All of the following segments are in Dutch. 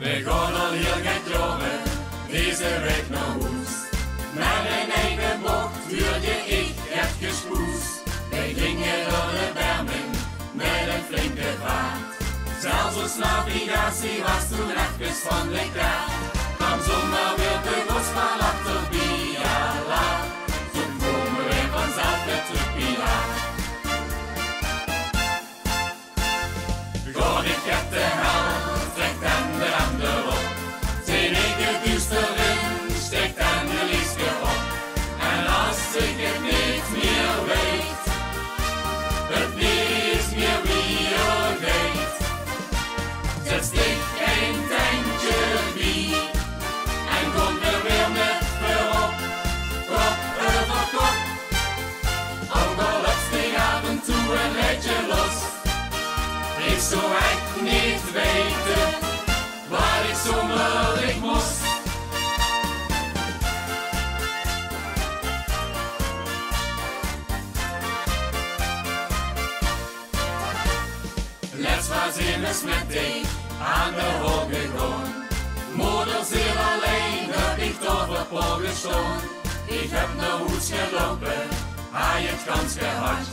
We gaan al heel geen jaren deze week naar huis. Met een eigen bocht huurde ik het gespoes. Wij gingen door de bermen met een flinke vaart. Zelfs ons navigatie was toen even van de kaart. Kwam zomaar weer de gospel achter Biala. Toen komen we vanzelf weer terug Biala. Gewoon ik heb de hel, trekt en de ander op. Zijn eigen duisterin, steekt en de liefste op. En als ik het niet meer weet, het niet meer wie er weet, zet ik een tandje bij en kom er weer met voorop, kop over kop. Ook al het die af en toe een beetje los, ik zou echt niet weten waar ik zomaar ik moest. Let's was in een smetting aan de hoog gegaan. Moeder zeer alleen heb ik toch op Paul gestaan. Ik heb naar huis gelopen, hij het kans gehad.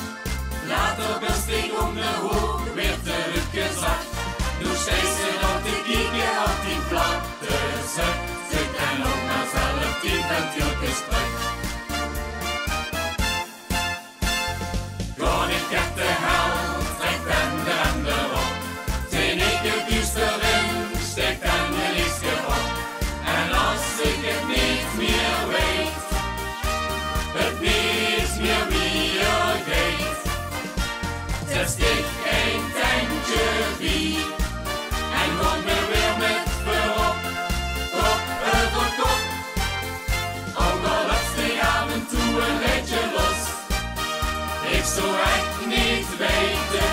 Later best ik om de hoek weer teruggezakt. Nu steeds ze op te kijken op die platte zak. Zit en ook maar zelf die ventieltjes terug. Gewoon ik heb de hel, trekt en de ander op. Zijn ik de duisterin, steekt en de liefste op. En als ik het niet meer weet, het niet meer wie er weet, zet ik een tandje bij en kom er weer met voorop, kop over kop. Ook al laat die af en toe een beetje los, ik zou echt niet weten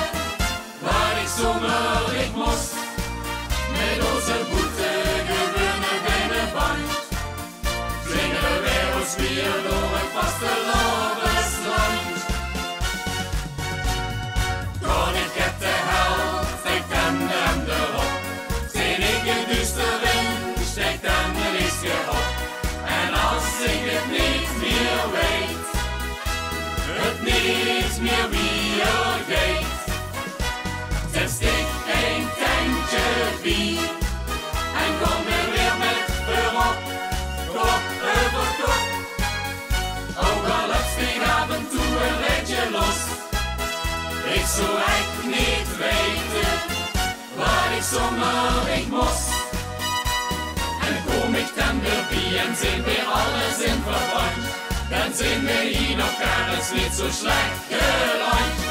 waar ik zomaar ik moest. Met onze boete gewonnen binnenband, zingen wij ons weer door het vastelovensland. Gewoon ik heb de hel, steekt en de ander op. Zijn ik de duisterin, steekt en de liefste op. En als ik het niet meer weet, het niet meer wie er weet, zet ik een tandje bij en kom er weer met voorop, kop over kop. Ook al het die af en toe een beetje los, ik zou echt niet weten waar ik zomaar ik moest. En kom ik dan weer bij en zijn weer alles in verband, dan zijn we hier nog gar eens niet zo slecht geland.